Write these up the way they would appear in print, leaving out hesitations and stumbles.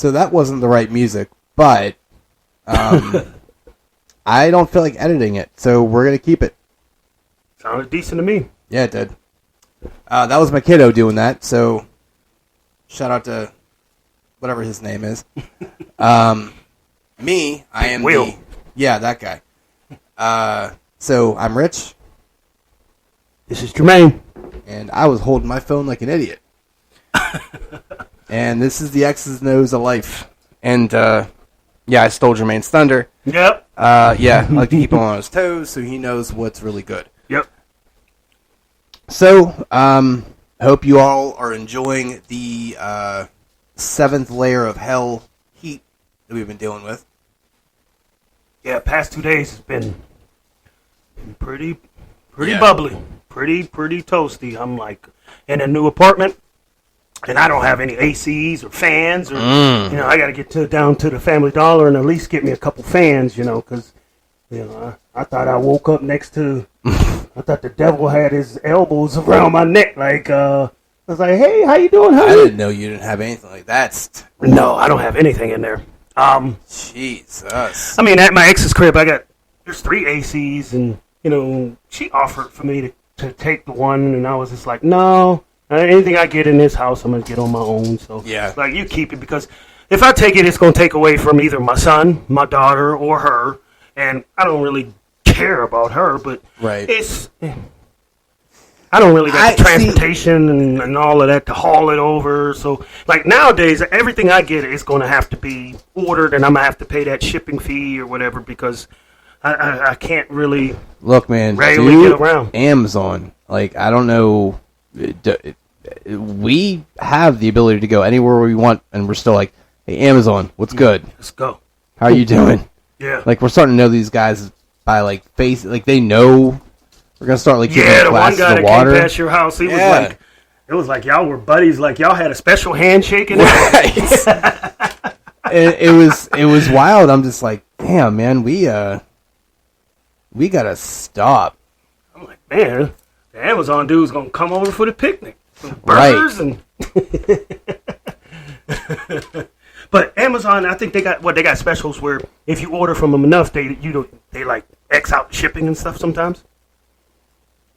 So that wasn't the right music, but I don't feel like editing it, so we're going to keep it. Sounded decent to me. Yeah, it did. That was my kiddo doing that, so shout out to whatever his name is. Me, I am Will. Yeah, that guy. So I'm Rich. This is Jermaine. And I was holding my phone like an idiot. And this is the X's and O's of life. And, I stole Jermaine's thunder. Yep. I like to keep him on his toes so he knows what's really good. Yep. So, I hope you all are enjoying the 7th layer of hell heat that we've been dealing with. Yeah, past 2 days has been pretty bubbly. Pretty toasty. I'm like in a new apartment, and I don't have any ACs or fans, or I got to get down to the Family Dollar and at least get me a couple fans, because I thought I woke up next to, I thought the devil had his elbows around my neck, like I was like, hey, how you doing, honey? I didn't know you didn't have anything like that. No, I don't have anything in there. Jesus. I mean, at my ex's crib, there's 3 ACs, and she offered for me to take the one, and I was just like, no, anything I get in this house, I'm going to get on my own. So, yeah. Like, you keep it, because if I take it, it's going to take away from either my son, my daughter, or her, and I don't really care about her, but right. I don't really got the transportation and all of that to haul it over. So, like, nowadays, everything I get is going to have to be ordered, and I'm going to have to pay that shipping fee or whatever, because I can't really regularly get around. Amazon, like, I don't know. We have the ability to go anywhere we want, and we're still like, hey, Amazon, what's good? Let's go. How are you doing? Yeah. Like, we're starting to know these guys by, like, face. Like, they know we're going to start, like, giving the one guy of that water. came past your house, he was like, it was like y'all were buddies, like y'all had a special handshake and everything. Right. it was wild. I'm just like, damn, man, we gotta stop. I'm like, man, the Amazon dude's gonna come over for the picnic. Burgers and but Amazon, I think they got specials where if you order from them enough, they like X out shipping and stuff sometimes.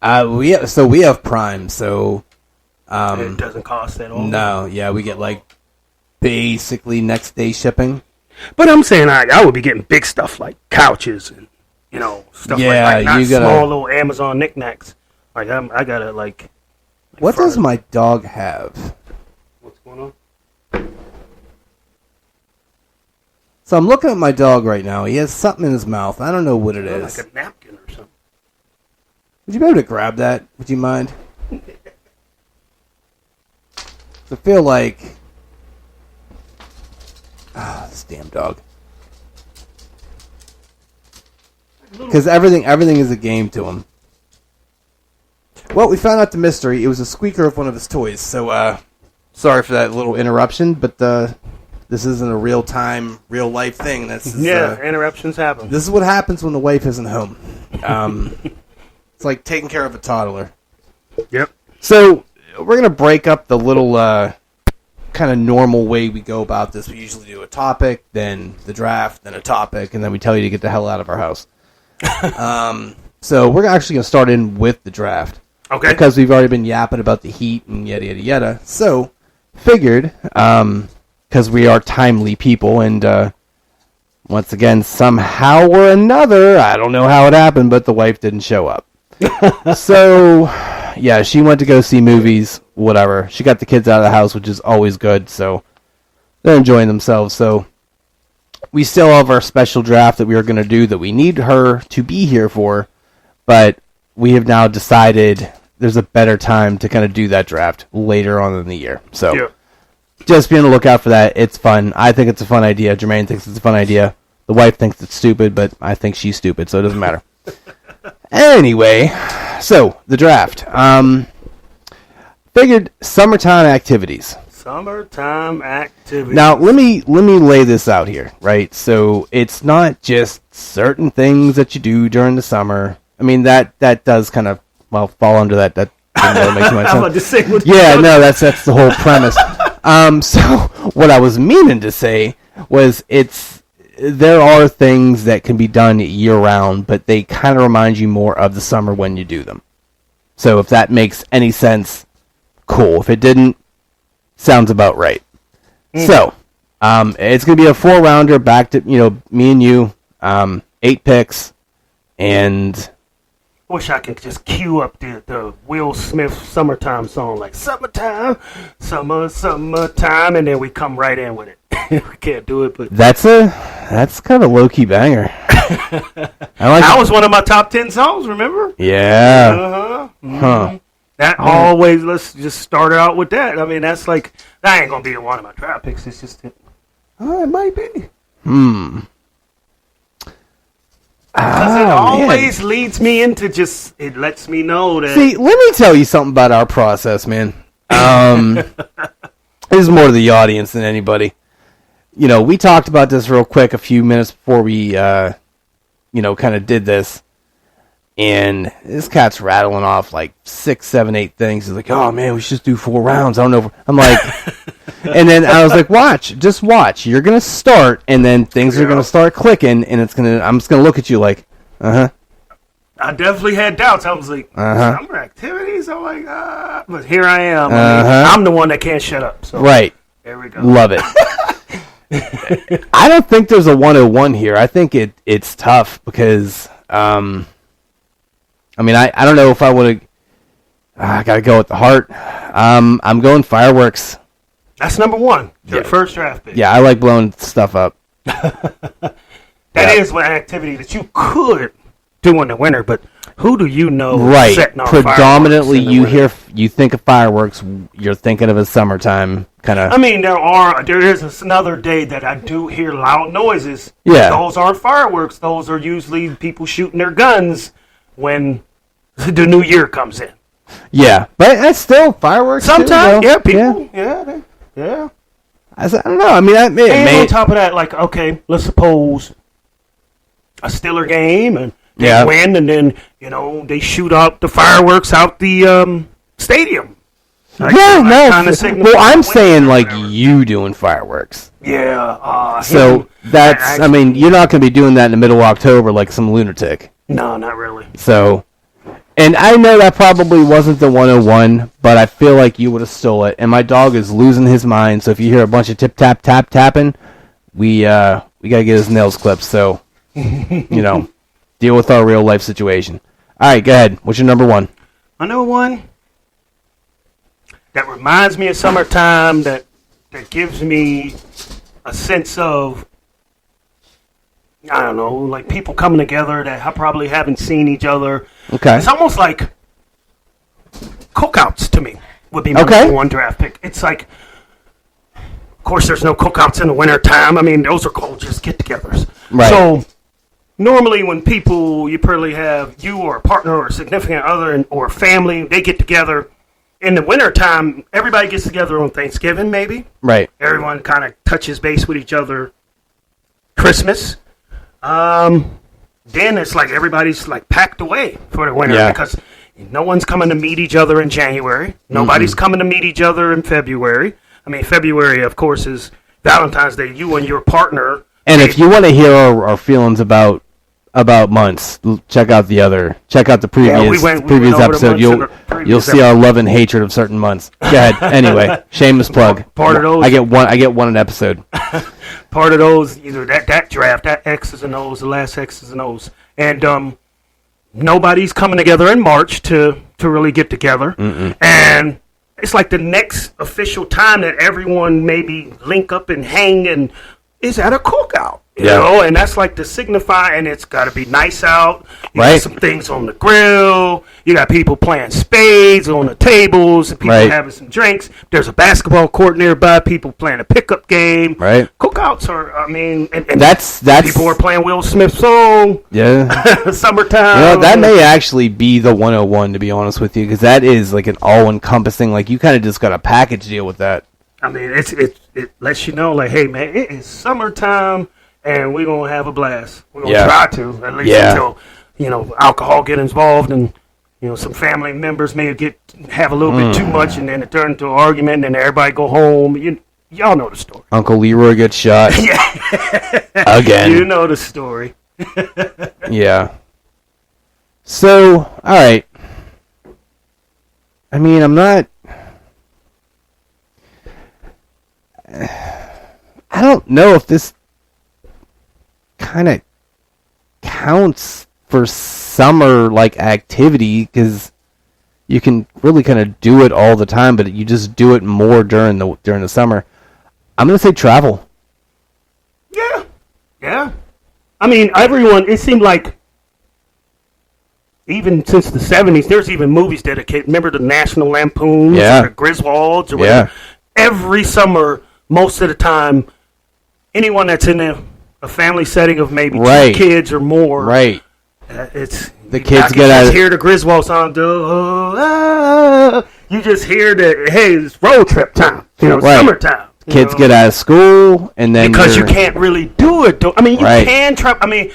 We have Prime, so it doesn't cost at all. No, yeah, we get like basically next day shipping. But I'm saying I would be getting big stuff like couches and stuff like not small little Amazon knickknacks. Like I gotta like what does my dog have? What's going on? So I'm looking at my dog right now. He has something in his mouth. I don't know what it is. Like a napkin or something. Would you be able to grab that? Would you mind? I feel like this damn dog. Because everything is a game to him. Well, we found out the mystery. It was a squeaker of one of his toys. So, sorry for that little interruption, but this isn't a real-time, real-life thing. Interruptions happen. This is what happens when the wife isn't home. It's like taking care of a toddler. Yep. So, we're going to break up the little kind of normal way we go about this. We usually do a topic, then the draft, then a topic, and then we tell you to get the hell out of our house. So we're actually going to start in with the draft. Okay. Because we've already been yapping about the heat and yada, yada, yada. So, figured, because we are timely people, and once again, somehow or another, I don't know how it happened, but the wife didn't show up. So, yeah, she went to go see movies, whatever. She got the kids out of the house, which is always good, so they're enjoying themselves. So, we still have our special draft that we are going to do that we need her to be here for, but we have now decided there's a better time to kind of do that draft later on in the year. So, just be on the lookout for that. It's fun. I think it's a fun idea. Jermaine thinks it's a fun idea. The wife thinks it's stupid, but I think she's stupid, so it doesn't matter. Anyway, so, the draft. Figured summertime activities. Summertime activities. Now, let me lay this out here, right? So, it's not just certain things that you do during the summer. I mean, that does kind of, fall under that. That didn't really make too much sense. I'm about to say, no, that's the whole premise. So what I was meaning to say was there are things that can be done year round, but they kind of remind you more of the summer when you do them. So if that makes any sense, cool. If it didn't, sounds about right. So it's going to be a 4-rounder back to, me and you, 8 picks, and wish I could just cue up the Will Smith summertime song, like summertime, summertime, and then we come right in with it. We can't do it, but that's kind of a low-key banger. That was one of my top 10 songs, remember? Yeah. Uh-huh. Mm-hmm. Huh. That always, let's just start out with that. I mean, that ain't going to be one of my draft picks. It's just, it might be. Because it always leads me into it lets me know that. See, let me tell you something about our process, man. This is more to the audience than anybody. We talked about this real quick a few minutes before we, kind of did this. And this cat's rattling off like 6, 7, 8 things. He's like, oh, man, we should just do 4 rounds. I don't know. I'm like, and then I was like, just watch. You're going to start, and then things are going to start clicking, and I'm just going to look at you like, uh-huh. I definitely had doubts. I was like, summer activities? I'm like, but here I am. I'm the one that can't shut up. So right. There we go. Love it. I don't think there's a 101 here. I think it's tough because, I don't know if I would have. I got to go with the heart. I'm going fireworks. That's number 1. Your first draft pick. Yeah, I like blowing stuff up. That is one activity that you could do in the winter, but who do you know? Right. Setting off Predominantly, you think of fireworks, you're thinking of a summertime kind of. I mean, there is another day that I do hear loud noises. Yeah. Those aren't fireworks. Those are usually people shooting their guns when the new year comes in. Yeah, but that's still fireworks. Sometimes, too, yeah, people, yeah. I don't know. I mean, and on top of that, like, okay, let's suppose a Steeler game and they win, and then they shoot out the fireworks out the stadium. Like, well, I'm saying like you doing fireworks. Yeah. So that's. I mean, you're not going to be doing that in the middle of October like some lunatic. No, not really. So. And I know that probably wasn't the 101, but I feel like you would have stole it. And my dog is losing his mind, so if you hear a bunch of tap-tapping, we got to get his nails clipped. So, deal with our real-life situation. All right, go ahead. What's your number 1? My number 1 that reminds me of summertime, that gives me a sense of, I don't know, like people coming together that I probably haven't seen each other. Okay. It's almost like cookouts to me would be my number 1 draft pick. It's like, of course, there's no cookouts in the winter time. I mean, those are called just get-togethers. Right. So normally when you probably have you or a partner or a significant other or family, they get together. In the winter time, everybody gets together on Thanksgiving, maybe. Right. Everyone kind of touches base with each other. Christmas. Then it's like everybody's like packed away for the winter because no one's coming to meet each other in January. Nobody's coming to meet each other in February. I mean, February, of course, is Valentine's Day. You and your partner. And if you want to hear our feelings about months, check out the previous episode. You'll see our love and hatred of certain months. Go ahead. Anyway, shameless plug. Part of those. I get one an episode. Part of those, either that draft, that X's and O's, the last X's and O's, and nobody's coming together in March to really get together, and it's like the next official time that everyone maybe link up and hang and is at a cookout. You know, and that's like to signify, and it's got to be nice out. You got some things on the grill. You got people playing spades on the tables, and people having some drinks. There's a basketball court nearby. People playing a pickup game. Right. Cookouts are, I mean, and that's people are playing Will Smith's song. Yeah. Summertime. Well, that may actually be the 101, to be honest with you, because that is like an all-encompassing. Like you kind of just got a package deal with that. I mean, it lets you know, like, hey man, it is summertime. And we're going to have a blast. We're going to try to, at least until, alcohol get involved and, some family members may have a little bit too much, and then it turns into an argument, and then everybody go home. Y'all know the story. Uncle Leroy gets shot. Yeah. Again. You know the story. Yeah. So, all right. I mean, I'm not... I don't know if this kind of counts for summer like activity, because you can really kind of do it all the time, but you just do it more during the summer. I'm gonna say travel. Yeah. I mean, everyone. It seemed like even since the 70s, there's even movies dedicated. Remember the National Lampoons, or the Griswolds, or whatever. Every summer, most of the time, anyone that's in a family setting of maybe 2 kids or more, it's the kids get out. Hear the Griswold song. You just hear it's road trip time. Summertime. Kids get out of school, and then because you can't really do it. I mean, you can travel. I mean,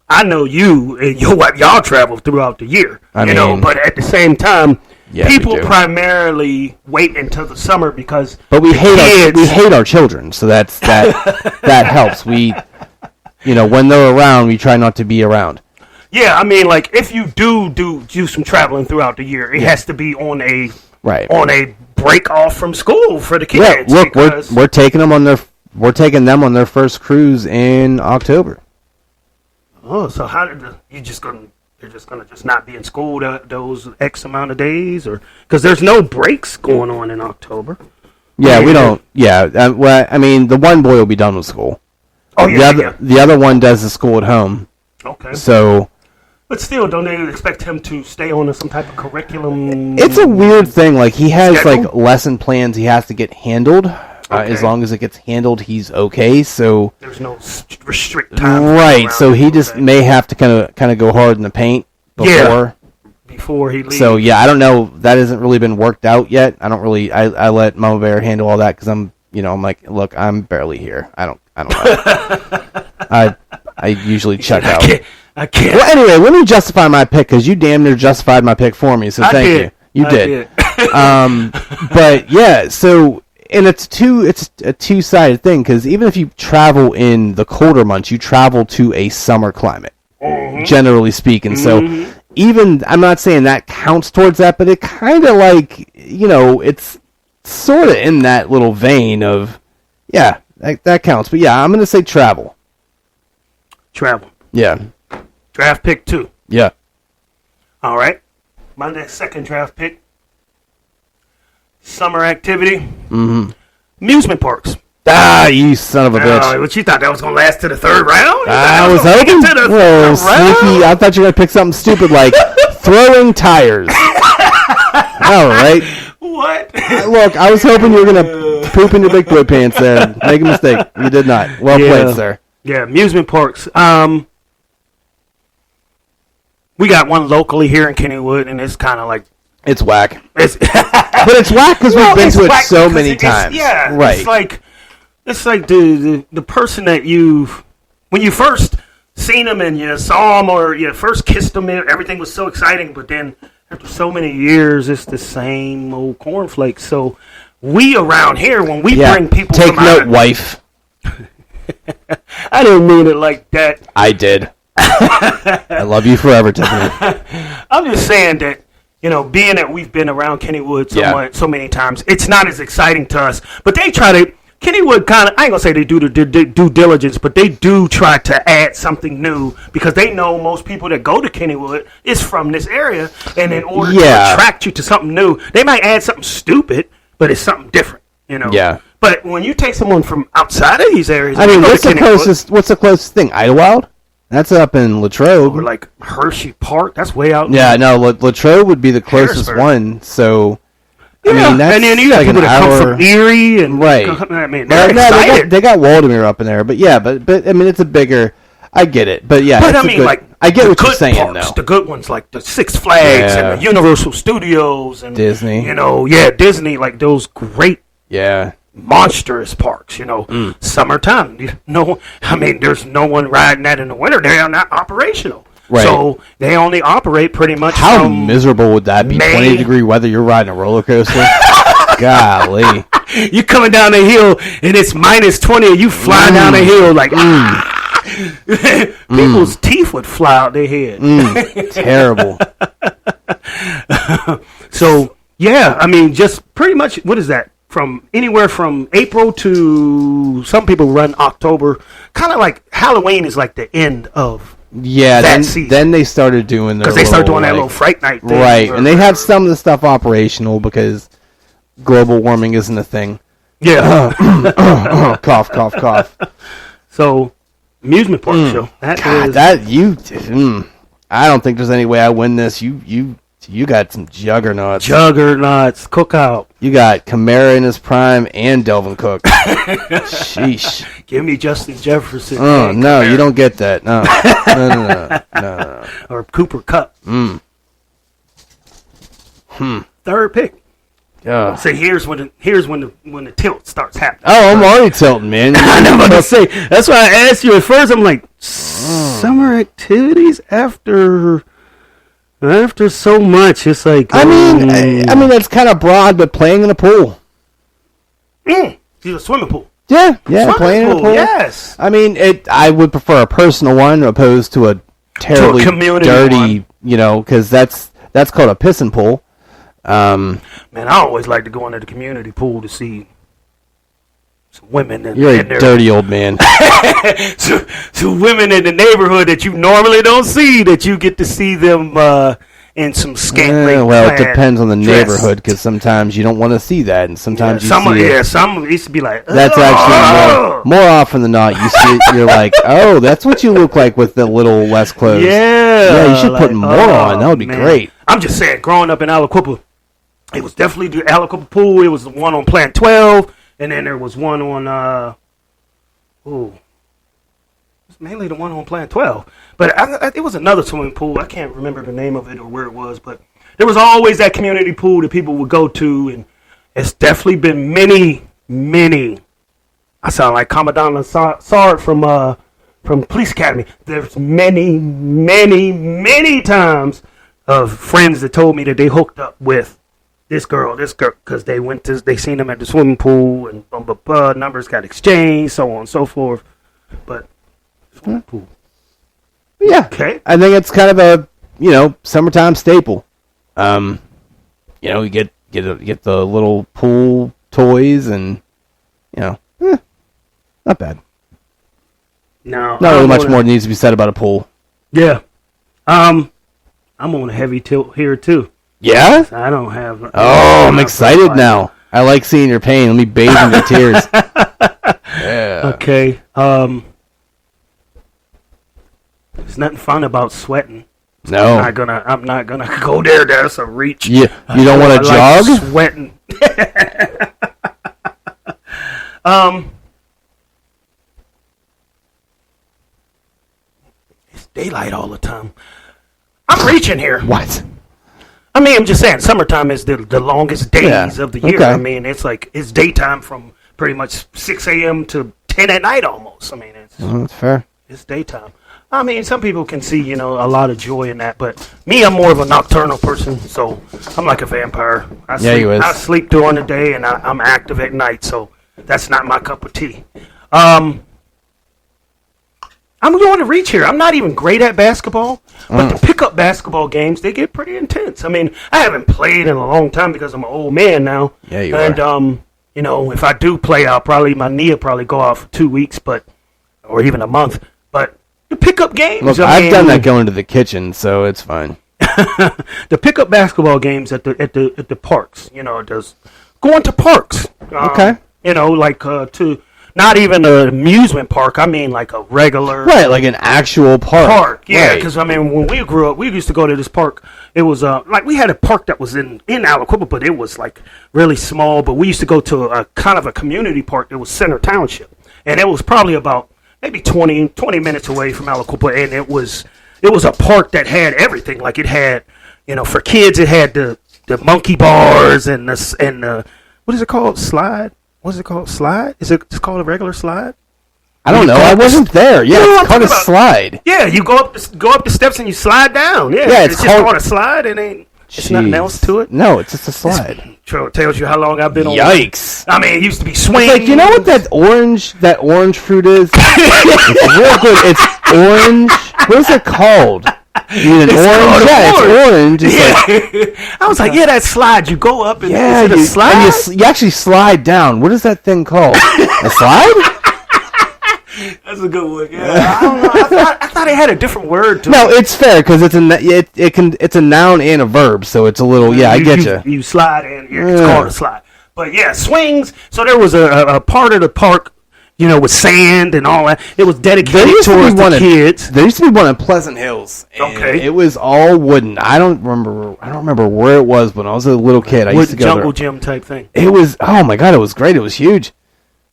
I know you and your wife, y'all travel throughout the year. But at the same time, people primarily wait until the summer because. But we hate our children, so that helps. We, when they're around, we try not to be around. Yeah, I mean, like if you do some traveling throughout the year, it has to be on a break off from school for the kids. Yeah, look, we're taking them on their first cruise in October. Oh, so how did they're just gonna not be in school those X amount of days, or because there's no breaks going on in October? Yeah, we don't. Yeah, well, I mean, the one boy will be done with school. Oh yeah, the other one does the school at home. Okay. So. But still, don't they expect him to stay on some type of curriculum? It's a weird thing. Like, he has, like, lesson plans he has to get handled. As long as it gets handled, he's okay. So there's no restrict time. Right. So he just may have to kind of go hard in the paint before he leaves. So, I don't know. That hasn't really been worked out yet. I don't really... I let Mama Bear handle all that because I'm like, look, I'm barely here. I don't know. I usually check out. I can't. Well, anyway, let me justify my pick because you damn near justified my pick for me. So thank you. You did. But yeah, so and it's a two-sided thing because even if you travel in the colder months, you travel to a summer climate, generally speaking. So even I'm not saying that counts towards that, but it kind of like it's sort of in that little vein of that counts. But I'm gonna say travel. Travel. Yeah. Draft pick 2. Yeah. All right. My next second draft pick. Summer activity. Amusement parks. Ah, you son of a bitch. What you thought that was going to last to the 3rd round? I was hoping. Whoa, sneaky. I thought you were going to pick something stupid like throwing tires. All right. What? Look, I was hoping you were going to poop in your big boy pants there. Make a mistake. You did not. Well played, sir. Yeah, amusement parks. We got one locally here in Kennywood, and it's kind of like... It's whack. But it's whack because we've been to it so many times. Yeah, right. It's like the person that when you first seen them and you saw them or you first kissed them, everything was so exciting, but then after so many years, it's the same old cornflakes. So we around here, when we bring people... Take note, wife. I didn't mean it like that. I did. I love you forever, Tiffany. I'm just saying that, being that we've been around Kennywood so many times, it's not as exciting to us. But they try to, Kennywood kind of, I ain't going to say they do the due diligence, but they do try to add something new because they know most people that go to Kennywood is from this area. And in order to attract you to something new, they might add something stupid, but it's something different, Yeah. But when you take someone from outside of these areas, I mean, what's the closest thing? Idlewild? That's up in Latrobe. Or like Hershey Park. That's way out. Yeah, no, Latrobe would be the closest one. So, I mean, that's and then you got like people that come from Erie and right. I mean, they're excited. They got Waldemere up in there, but I mean, it's a bigger. I get it, but I mean, I get what you're saying. Parks, the good ones like the Six Flags and the Universal Studios and Disney. Disney, like those great. Yeah. Monstrous parks, summertime. I mean, there's no one riding that in the winter. They're not operational. Right. So they only operate pretty much How from miserable would that be? May. 20-degree weather, you're riding a roller coaster. Golly. You coming down the hill and it's minus 20 and you flying down the hill like people's teeth would fly out their head. Terrible. So yeah, I mean, just pretty much, what is that? From anywhere from April to, some people run October. Kind of like Halloween is like the end of that season. Then they started doing their, because they started doing that little Fright Night thing. Right, and they have some of the stuff operational because global warming isn't a thing. Yeah. Cough, cough, cough. So, amusement park show. I don't think there's any way I win this. You got some juggernauts. Cookout. You got Kamara in his prime and Delvin Cook. Sheesh. Give me Justin Jefferson. Oh, no, Kamara. You don't get that. No. No. Or Cooper Kupp. Third pick. Yeah. So here's when the tilt starts happening. Oh, I'm already tilting, man. I know what to say. That's why I asked you at first. I'm like, summer activities after so much. It's like, I mean that's kind of broad, but playing in a pool. A swimming pool. Yeah, Swimming playing in a pool. Yes. I mean, I would prefer a personal one opposed to a terribly dirty, one. Because that's called a pissing pool. Man, I always like to go into the community pool to see some women. You're a dirty old man. some women in the neighborhood that you normally don't see, that you get to see them in some scantily well, it depends on the neighborhood, because sometimes you don't want to see that, and sometimes some used to be like, that's actually more often than not. You see, you're like, oh, that's what you look like with the little less clothes. Yeah, you should put more on. That would be great. I'm just saying, growing up in Aliquippa, it was definitely the Aliquippa pool. It was the one on Plant 12, and then there was one on it's mainly the one on Plant 12. But it was another swimming pool. I can't remember the name of it or where it was, but there was always that community pool that people would go to, and it's definitely been many. I sound like Commandant Lassard from Police Academy. There's many times of friends that told me that they hooked up with this girl, because they seen them at the swimming pool, and numbers got exchanged, so on and so forth. But swimming pool. Yeah. Okay. I think it's kind of a, summertime staple. You get the little pool toys, and not bad. No. Not really much more needs to be said about a pool. Yeah. I'm on a heavy tilt here too. Yeah? I don't have. I'm excited now. I like seeing your pain. Let me bathe in your tears. Yeah. Okay. There's nothing fun about sweating. So no. I'm not gonna go there. That's a reach. Yeah. You don't want to jog? Like sweating. It's daylight all the time. I'm reaching here. What? I mean, I'm just saying, summertime is the longest days of the year. Okay. I mean, it's daytime from pretty much 6 a.m. to 10 at night almost. I mean, that's fair. It's daytime. I mean, some people can see, a lot of joy in that, but me, I'm more of a nocturnal person, so I'm like a vampire. I sleep during the day, and I'm active at night, so that's not my cup of tea. I'm going to reach here. I'm not even great at basketball, but the pickup basketball games, they get pretty intense. I mean, I haven't played in a long time because I'm an old man now. Yeah, you are. And, if I do play, my knee will probably go out for 2 weeks, or even a month. But the pickup games. Look, I've done that going to the kitchen, so it's fine. The pickup basketball games at the parks, just going to parks. Okay. To not even an amusement park. I mean, like a regular, right, like an actual park. Yeah, because when we grew up, we used to go to this park. It was we had a park that was in Aliquippa, but it was like really small. But we used to go to a kind of a community park that was Center Township, and it was probably about maybe 20 minutes away from Aliquippa, and it was a park that had everything. Like it had, for kids, it had the monkey bars and the what is it called? Slide. What is it called? Slide? It's called a regular slide? I don't know. I wasn't there. Yeah, it's called a slide. Yeah, you go up the steps and you slide down. Yeah, it's just called a slide. It's nothing else to it. No, it's just a slide. Tells you how long I've been on. Yikes! I mean, it used to be swing. Like, you know what that orange fruit is? It's real good. It's orange. What is it called? Orange. Yeah, it's orange. I was like, that slide. You go up and you slide. And you actually slide down. What is that thing called? A slide? That's a good one. Yeah, I don't know. I thought it had a different word to it. No, it's fair because it's a noun and a verb, so it's a little. Yeah, I get you. You slide and it's called a slide. But yeah, swings. So there was a part of the park, with sand and all that. It was dedicated towards the kids. There used to be one in Pleasant Hills. Okay, it was all wooden. I don't remember where it was when I was a little kid. I used to go jungle gym type thing. It was. Oh my god, it was great. It was huge.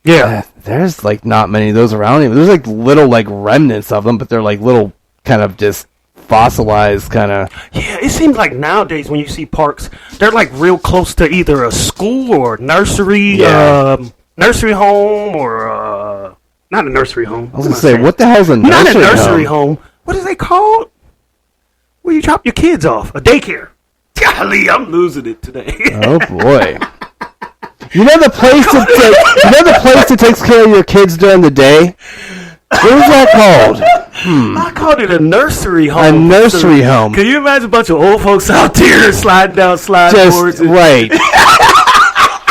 Yeah, there's like not many of those around even. There's like little like remnants of them, but they're like little kind of just fossilized kind of. Yeah, it seems like nowadays when you see parks, they're like real close to either a school or nursery, nursery home or not a nursery home. I was gonna say, what the hell's a nursery home? Not a nursery home. What is they called? Where you drop your kids off? A daycare. Golly, I'm losing it today. Oh boy. You know the place that takes care of your kids during the day? What was that called? I called it a nursery home. A nursery home. Can you imagine a bunch of old folks out there sliding down slide boards? Right.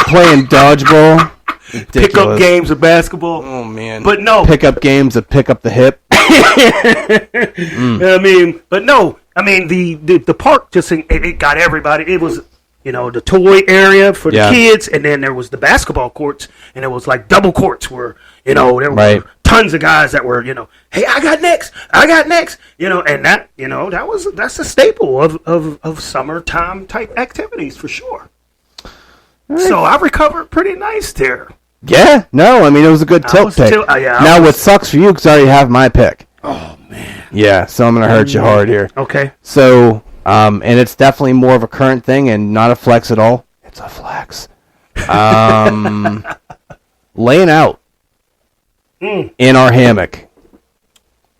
Playing dodgeball. Ridiculous. Pick up games of basketball. Oh, man. But no. Pick up games of pick up the hip. The park just, it got everybody. It was... the toy area for the kids, and then there was the basketball courts, and it was like double courts where, there were tons of guys that were, hey, I got next, and that's a staple of summertime type activities for sure. Right. So I recovered pretty nice there. Yeah, no, it was a good tilt pick. What sucks for you, because I already have my pick. Oh, man. Yeah, so I'm going to hurt you hard here. Okay. So... and it's definitely more of a current thing and not a flex at all. It's a flex. Laying out in our hammock.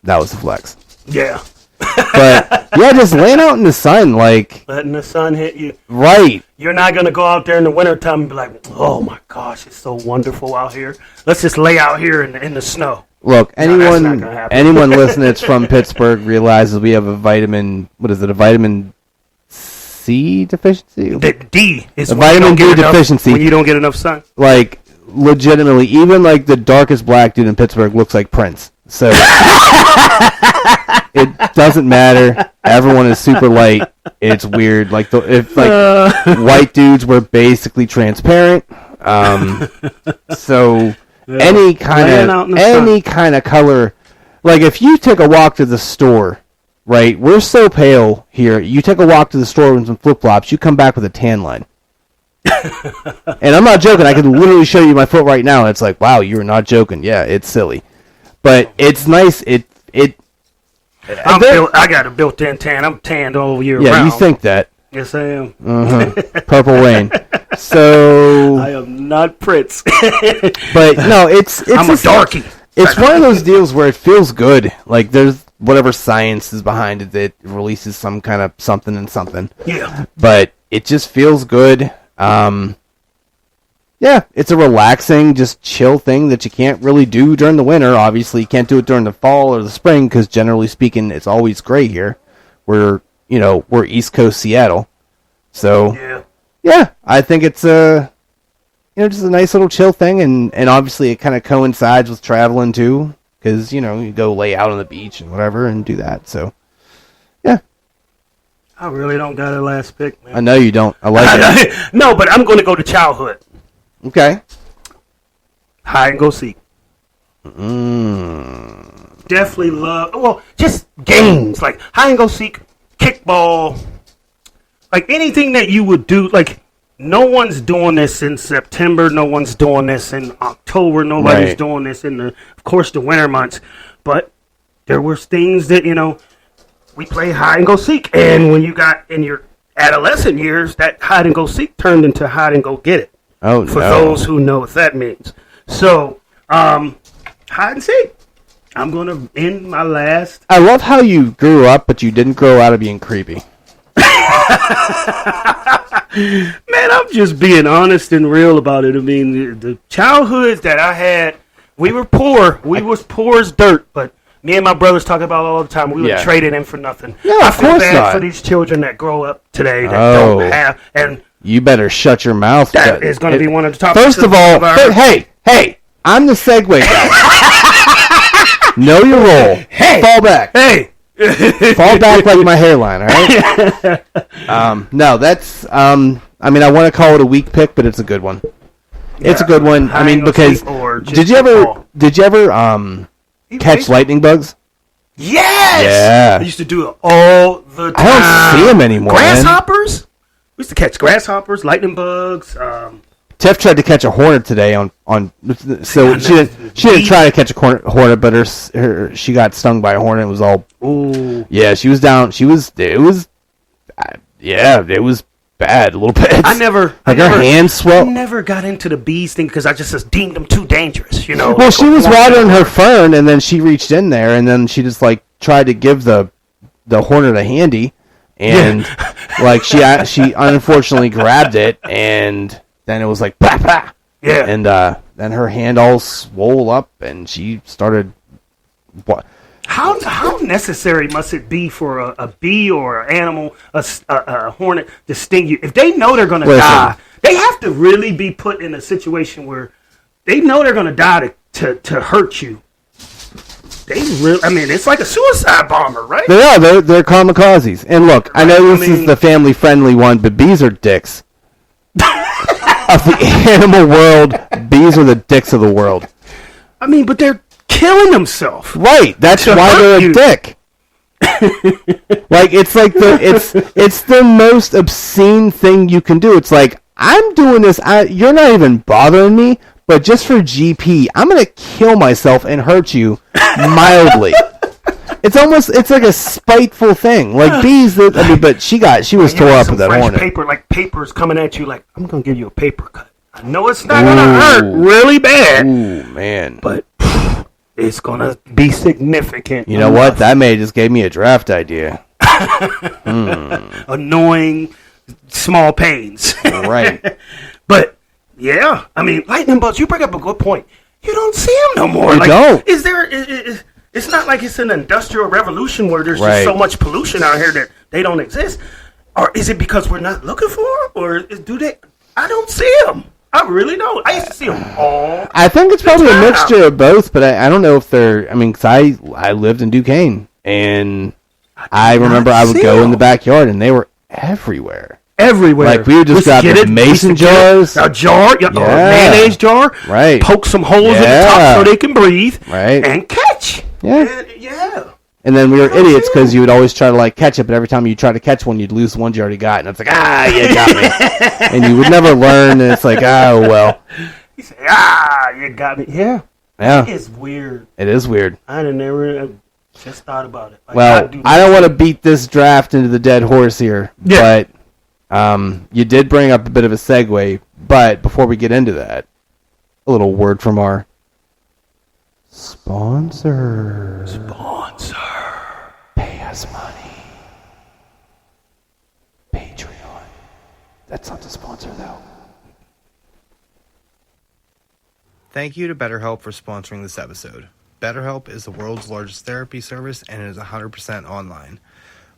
That was a flex. Yeah. But, just laying out in the sun, like... Letting the sun hit you. Right. You're not going to go out there in the wintertime and be like, oh, my gosh, it's so wonderful out here. Let's just lay out here in the snow. Look, anyone listening that's from Pittsburgh realizes we have a vitamin C deficiency? The D is a vitamin D deficiency. When you don't get enough sun. Like, legitimately, even like the darkest black dude in Pittsburgh looks like Prince. So, it doesn't matter. Everyone is super light. It's weird. Like, white dudes were basically transparent. So... Yeah. Any kind of color, like if you take a walk to the store, right? We're so pale here. You take a walk to the store with some flip flops, you come back with a tan line. And I'm not joking. I can literally show you my foot right now. And it's like, wow, you're not joking. Yeah, it's silly, but it's nice. I got a built-in tan. I'm tanned all year round. Yeah, you think that? Yes, I am. Purple rain. So I am not Prince. But no, I'm a darky. It's one of those deals where it feels good. Like there's whatever science is behind it that releases some kind of something and something. Yeah. But it just feels good. Yeah, it's a relaxing, just chill thing that you can't really do during the winter. Obviously, you can't do it during the fall or the spring because generally speaking, it's always gray here. We're East Coast Seattle. So, yeah, I think it's just a nice little chill thing, and obviously it kind of coincides with traveling too, because, you go lay out on the beach and whatever and do that, so, yeah. I really don't got a last pick, man. I know you don't. I like it. No, but I'm going to go to childhood. Okay. Hide and go seek. Definitely just games, like hide and go seek, kickball, like anything that you would do. Like no one's doing this in September, no one's doing this in October, nobody's doing this in of course the winter months, but there were things that we play hide and go seek, and when you got in your adolescent years, that hide and go seek turned into hide and go get it. Oh, for those who know what that means. So hide and seek. I'm going to end my last. I love how you grew up, but you didn't grow out of being creepy. Man, I'm just being honest and real about it. I mean, the childhood that I had, we were poor. We was poor as dirt, but me and my brothers talk about it all the time. We would trade it in for nothing. No, I of feel course bad not. for these children that grow up today that don't have. And you better shut your mouth. that is going to be one of the topics. First of all, hey, I'm the segue guy. Know your role. Hey, fall back. Hey. Fall back like my hairline, all right? No, that's, I mean, I want to call it a weak pick, but it's a good one. Yeah, it's a good one. I mean, because did you ever catch lightning bugs? Yes! Yeah. I used to do it all the time. I don't see them anymore, Grasshoppers? Man. We used to catch grasshoppers, lightning bugs. Tiff tried to catch a hornet today so she didn't try to catch a hornet, but she got stung by a hornet. It was all, ooh. Yeah, she was down. It was bad a little bit. Her hands swelled. I never got into the bees thing because I just deemed them too dangerous, you know. Well, she was watering her fern, and then she reached in there, and then she just tried to give the hornet a handy, and she unfortunately grabbed it, and then it was like bah, bah. Yeah, and then her hand all swole up, and she started. What? How necessary must it be for a bee or an animal, a hornet, to sting you? If they know they're going to die, they have to really be put in a situation where they know they're going to die to hurt you. It's like a suicide bomber, right? They are. They're kamikazes. And look, I know this is the family-friendly one, but bees are dicks. Of the animal world, bees are the dicks of the world. I mean, but they're killing themselves. Right. That's why they're a dick. It's the most obscene thing you can do. It's like, I'm doing this. You're not even bothering me, but just for GP, I'm gonna kill myself and hurt you mildly. It's like a spiteful thing. Like bees, but she was tore up with that hornet. Paper's coming at you. Like, I'm gonna give you a paper cut. I know it's not gonna hurt really bad. Ooh, man. But it's gonna be significant. You know what? That just gave me a draft idea. Annoying, small pains. Right. But yeah, I mean, lightning bugs. You bring up a good point. You don't see them no more. You don't. Is there? It's not like it's an industrial revolution where there's just so much pollution out here that they don't exist. Or is it because we're not looking for them? Or do they? I don't see them. I really don't. I used to see them all. I think it's probably a mixture of both, but I don't know if they're. I mean, because I lived in Duquesne, and I remember I would go in the backyard, and they were everywhere. Everywhere. Like, we would just grab the mason jars. A jar, a mayonnaise jar. Right. Poke some holes in the top so they can breathe. Right. And catch. Yeah. And then we were idiots because you would always try to catch it, but every time you try to catch one, you'd lose the one you already got, and it's like, you got me. And you would never learn, and it's like, oh well. You say, you got me. Yeah. It's weird. It is weird. I never just thought about it. Well, I don't want to beat this draft into the dead horse here, but you did bring up a bit of a segue. But before we get into that, a little word from our sponsor. Pay us money. Patreon. That's not the sponsor, though. Thank you to BetterHelp for sponsoring this episode. BetterHelp is the world's largest therapy service and it is 100% online.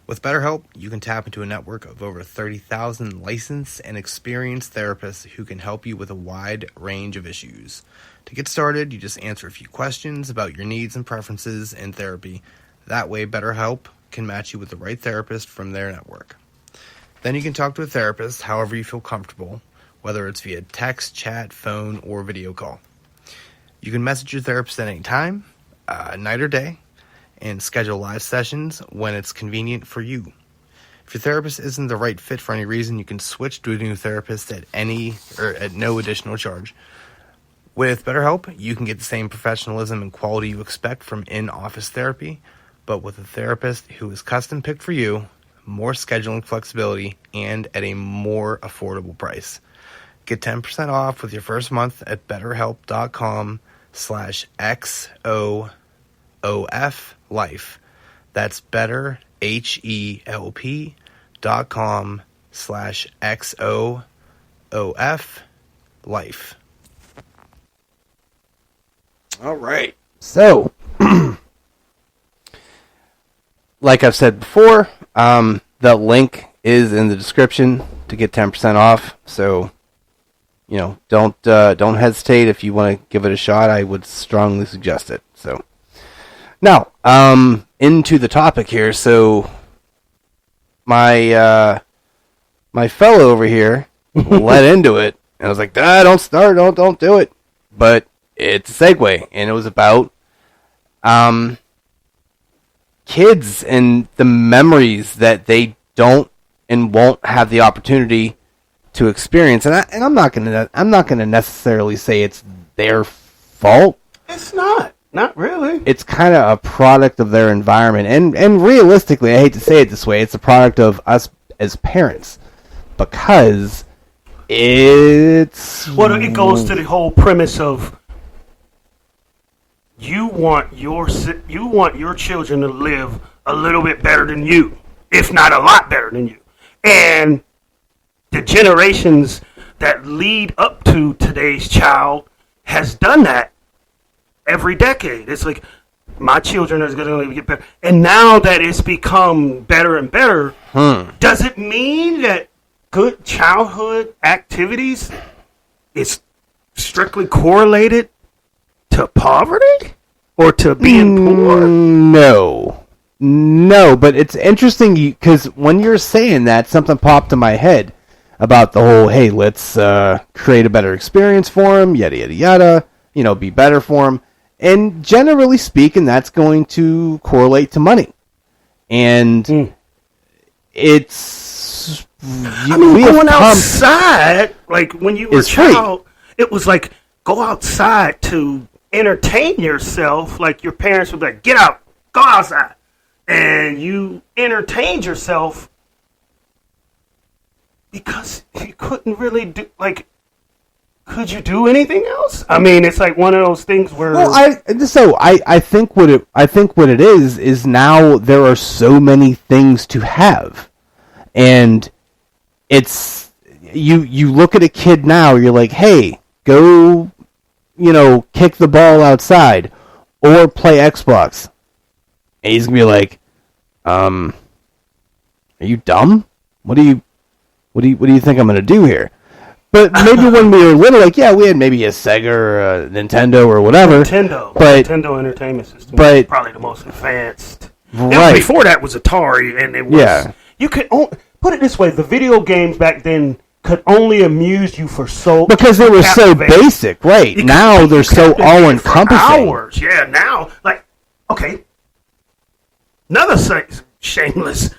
With BetterHelp, you can tap into a network of over 30,000 licensed and experienced therapists who can help you with a wide range of issues. To get started, you just answer a few questions about your needs and preferences in therapy. That way, BetterHelp can match you with the right therapist from their network. Then you can talk to a therapist however you feel comfortable, whether it's via text, chat, phone, or video call. You can message your therapist at any time, night or day, and schedule live sessions when it's convenient for you. If your therapist isn't the right fit for any reason, you can switch to a new therapist at no additional charge. With BetterHelp, you can get the same professionalism and quality you expect from in-office therapy, but with a therapist who is custom picked for you, more scheduling flexibility, and at a more affordable price. Get 10% off with your first month at betterhelp.com/friendo. BetterHelp.com/XOOF-Life. That's BetterHelp.com/XOOF-Life. All right. So, like I've said before, the link is in the description to get 10% off. So, don't hesitate if you want to give it a shot. I would strongly suggest it. So, now, into the topic here. So, my fellow over here led into it, and I was like, don't start, don't do it. But it's a segue, and it was about kids and the memories that they don't and won't have the opportunity to experience. And I'm not gonna necessarily say it's their fault. It's not really. It's kind of a product of their environment, and realistically, I hate to say it this way, it's a product of us as parents, because it goes to the whole premise of you want your children to live a little bit better than you, if not a lot better than you. And the generations that lead up to today's child has done that every decade. It's like, my children are going to get better. And now that it's become better and better, does it mean that good childhood activities is strictly correlated to poverty or to being poor? No, but it's interesting because when you're saying that, something popped in my head about the whole, hey, let's create a better experience for them, yada, yada, yada, be better for them. And generally speaking, that's going to correlate to money. And it's... going outside, like when you were a child, it was like, go outside to entertain yourself. Like your parents would be like, get out, go outside. And you entertained yourself because you couldn't really do, like, could you do anything else? I mean, it's like one of those things where... Well, I think what it is now there are so many things to have. And it's... You look at a kid now, you're like, hey, go, kick the ball outside or play Xbox. And he's going to be like, are you dumb? What do you think I'm going to do here? But maybe when we were little, like, yeah, we had maybe a Sega or a Nintendo or whatever. Nintendo Entertainment System was probably the most advanced. Right. Before that was Atari, and it was... Yeah. You could... put it this way, the video games back then could only amuse you for because they were so basic, right? Now they're so all-encompassing. Hours, yeah, now, like, okay. Another shameless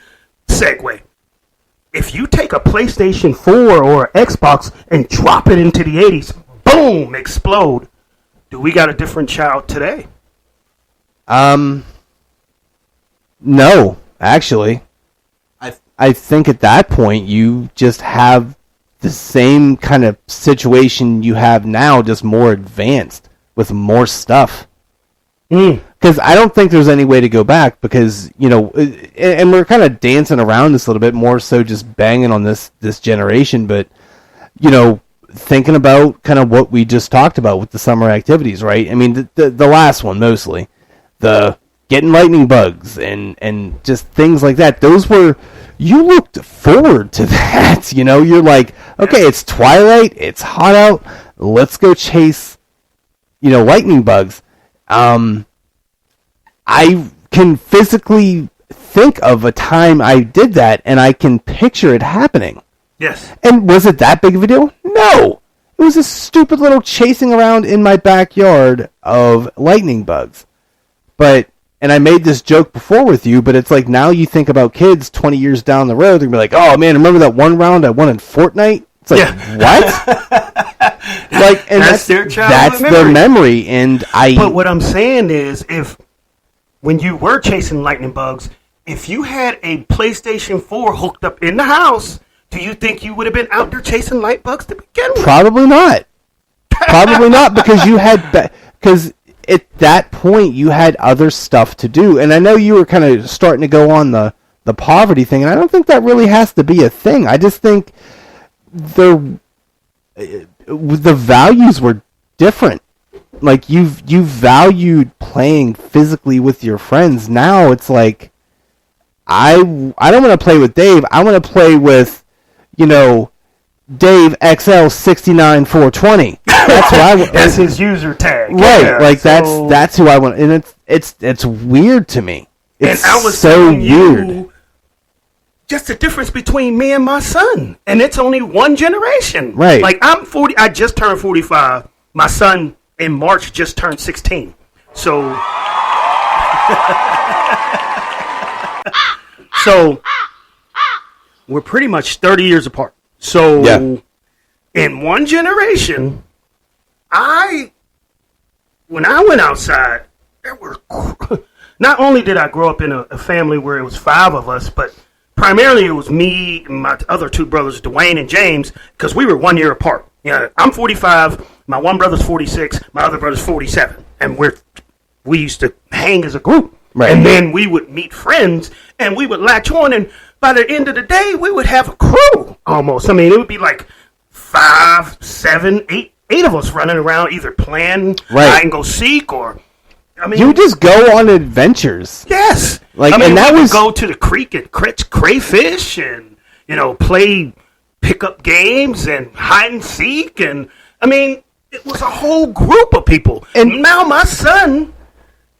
segue. If you take a PlayStation 4 or an Xbox and drop it into the 80s, boom, explode. Do we got a different child today? No, actually. I think at that point you just have the same kind of situation you have now, just more advanced with more stuff. Because I don't think there's any way to go back because, and we're kind of dancing around this a little bit more so just banging on this generation, but, thinking about kind of what we just talked about with the summer activities, right? I mean, the last one mostly, the getting lightning bugs and just things like that. Those were, you looked forward to that, you're like, okay, it's twilight, it's hot out, let's go chase, lightning bugs. I can physically think of a time I did that, and I can picture it happening. Yes. And was it that big of a deal? No. It was a stupid little chasing around in my backyard of lightning bugs. And I made this joke before with you, but it's like now you think about kids 20 years down the road, they're going to be like, oh man, remember that one round I won in Fortnite? It's like, what? Like, and that's their childhood memory. Their memory, and But what I'm saying is, when you were chasing lightning bugs, if you had a PlayStation 4 hooked up in the house, do you think you would have been out there chasing light bugs to begin with? Probably not. Probably not, because you had because at that point, you had other stuff to do. And I know you were kind of starting to go on the poverty thing, and I don't think that really has to be a thing. I just think the values were different. Like, you valued playing physically with your friends. Now it's like, I don't want to play with Dave. I want to play with, Dave XL 69420. That's what I want. That's his user tag. Right, yeah, like that's who I want, and it's weird to me. It's and I was so weird. Just the difference between me and my son, and it's only one generation. Right. Like, I'm 40. I just turned 45. My son in March just turned 16. So, we're pretty much 30 years apart. So, in one generation, when I went outside, there were not only did I grow up in a family where it was 5 of us, but primarily it was me and my other 2 brothers, Dwayne and James, because we were 1 year apart. I'm 45, my one brother's 46, my other brother's 47, and we used to hang as a group. Right. And then we would meet friends, and we would latch on, and by the end of the day, we would have a crew almost. I mean, it would be like 5, 7, 8 of us running around, either playing hide and go seek, or you would just go on adventures. Yes, and that we was would go to the creek and catch crayfish, and play pickup games and hide and seek, and it was a whole group of people. And now my son,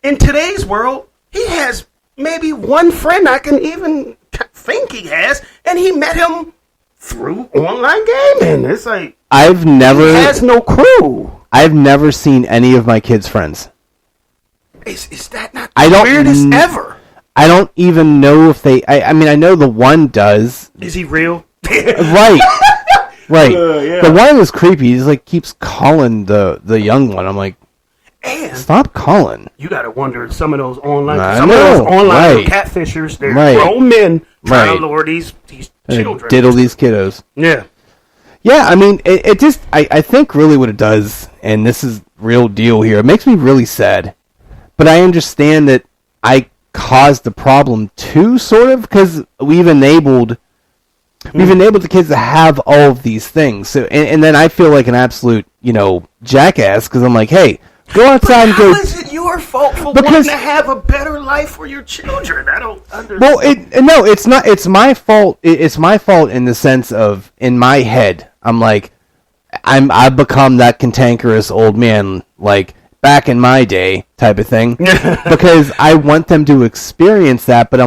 in today's world, he has maybe one friend I can even think he has, and he met him through online gaming. It's like he has no crew. I've never seen any of my kids' friends. Is that not the weirdest ever? I don't even know if they. I know the one does. Is he real? Right. Right. Yeah. The one is creepy. He's like keeps calling the young one. I'm like, stop calling. You got to wonder if some of those online catfishers, they're grown men trying to lure these children. Diddle these kiddos. Yeah. Yeah, it just, I think really what it does, and this is real deal here, it makes me really sad. But I understand that I caused the problem too, sort of, because we've enabled the kids to have all of these things. So, and then I feel like an absolute, jackass, because I'm like, hey, go outside and go. How is it your fault for wanting to have a better life for your children? I don't understand. Well, it's not. It's my fault. It's my fault in the sense of, in my head, I'm like, I've become that cantankerous old man, like back in my day type of thing, because I want them to experience that, but I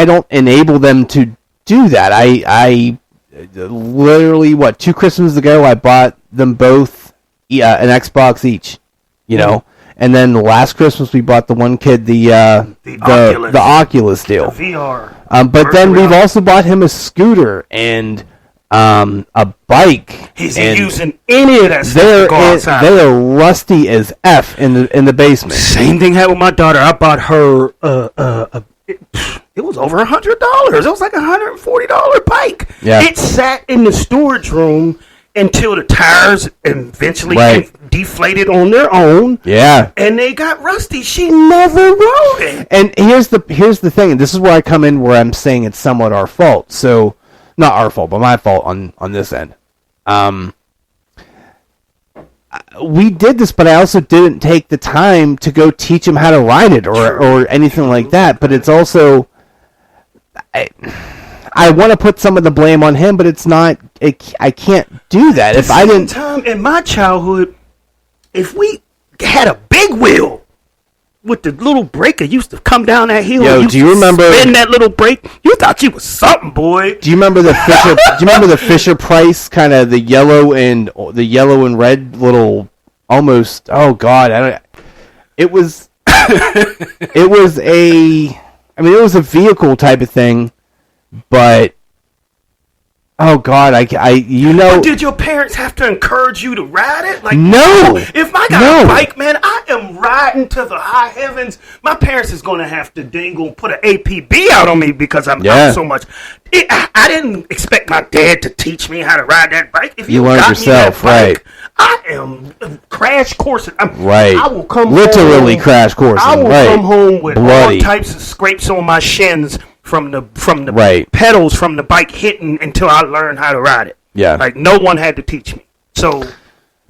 don't enable them to do that. I literally, 2 Christmases ago, I bought them both an Xbox each, and then last Christmas we bought the one kid the Oculus deal, the VR. But then we've also bought him a scooter and a bike. He's using any of that stuff to go outside. They are rusty as F in the basement. Same thing happened with my daughter. I bought her it was over $100. It was like $140 bike. Yeah. It sat in the storage room until the tires eventually deflated on their own. Yeah. And they got rusty. She never rode it. And here's the thing, and this is where I come in, where I'm saying it's somewhat our fault. So, not our fault, but my fault on this end. We did this, but I also didn't take the time to go teach him how to ride it or anything like that. But it's also, I want to put some of the blame on him, but it's not. I can't do that. If I didn't. Time in my childhood, if we had a big wheel with the little brake that used to come down that hill, do you remember spin that little brake? You thought you was something, boy. Do you remember the Fisher? Do you remember the Fisher Price kind of the yellow and red little almost? Oh God, it was. It was a. It was a vehicle type of thing, but Oh God, But did your parents have to encourage you to ride it? Like, No. If I got a bike, man, I am riding to the high heavens. My parents is going to have to put an APB out on me because I'm out so much. I didn't expect my dad to teach me how to ride that bike. If you learned yourself, right? I am crash coursing. Right. I will come literally home, crash coursing. I will come home with bloody. all types of scrapes on my shins from the pedals from the bike hitting until I learned how to ride it. Yeah. Like no one had to teach me. So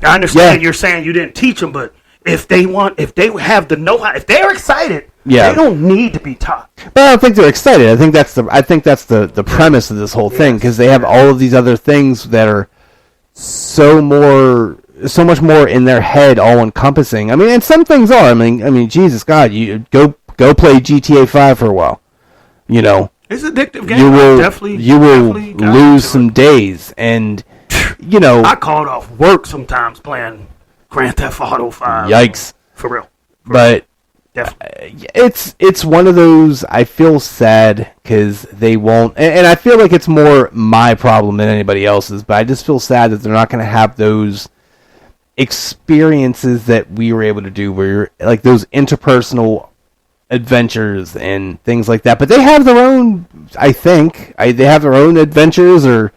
I understand you're saying you didn't teach them, but if they have the know-how, if they're excited, they don't need to be taught. But I don't think they're excited. I think that's the premise of this whole thing, because they have all of these other things that are so much more in their head, all encompassing. I mean, and some things are. I mean, Jesus God, you go play GTA 5 for a while. You know, it's an addictive game. You will lose some days, and you know, I called off work sometimes playing Grand Theft Auto 5. Yikes, for real. But it's one of those. I feel sad because they won't, and I feel like it's more my problem than anybody else's. But I just feel sad that they're not going to have those experiences that we were able to do, where like those interpersonal adventures and things like that. But they have their own, I think, they have their own adventures or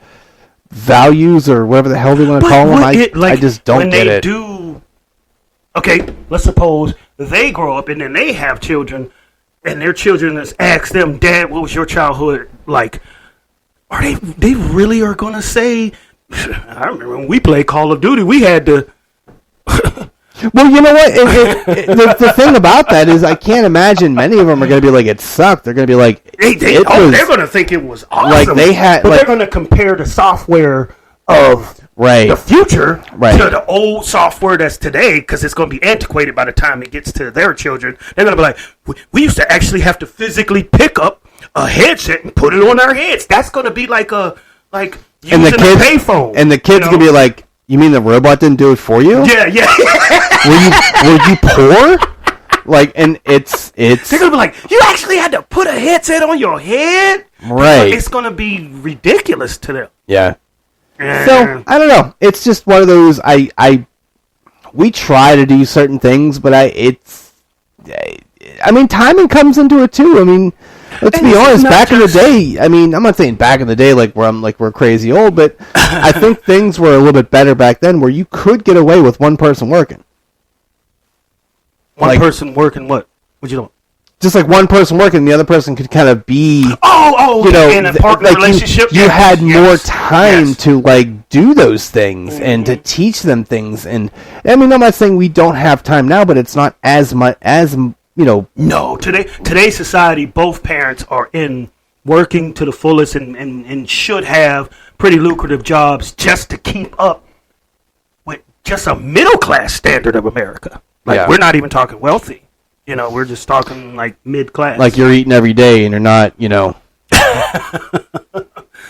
values or whatever the hell they want to call them. I just don't get it. Okay, let's suppose they grow up and then they have children, and their children just ask them, Dad, what was your childhood like? Are they really are going to say, I remember when we played Call of Duty, we had to... Well, you know what? The thing about that is I can't imagine many of them are going to be like, it sucked. They're going to be like... they're going to think it was awesome. But they're going to compare the software of the future to the old software that's today, because it's going to be antiquated by the time it gets to their children. They're going to be like, we used to actually have to physically pick up a headset and put it on our heads. That's going to be like using a payphone. And the kids going to be like, you mean the robot didn't do it for you? Yeah. were you poor? Like, and it's... They're going to be like, you actually had to put a headset on your head? Right. It's going to be ridiculous to them. Yeah. So, I don't know. It's just one of those, we try to do certain things, but timing comes into it too. I mean, let's be honest, back in the day, I mean, I'm not saying back in the day like we're crazy old, but I think things were a little bit better back then where you could get away with one person working. One person working what? What'd you doing? Just like one person working, the other person could kind of be, in a partner relationship. You had more time to like do those things and to teach them things. And I mean, I'm not saying we don't have time now, but it's not as much as No, today's society, both parents are in working to the fullest and should have pretty lucrative jobs just to keep up with just a middle class standard of America. Like we're not even talking wealthy. We're just talking like mid-class. Like you're eating every day and you're not,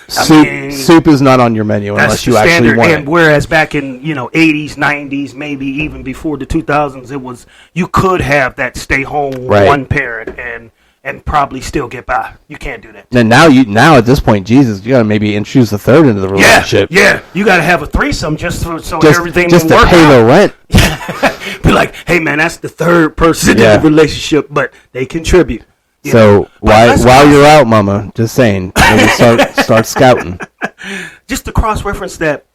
soup is not on your menu unless you actually want it. And whereas back in, 80s, 90s, maybe even before the 2000s, it was, you could have that stay home one parent and probably still get by. You can't do that. And now at this point, Jesus, you got to maybe introduce a third into the relationship. Yeah. You got to have a threesome just everything just will to work pay out. the rent. Be like, hey man, that's the third person in the relationship, but they contribute. So while you're out, Mama, just saying, maybe start scouting. Just to cross-reference that,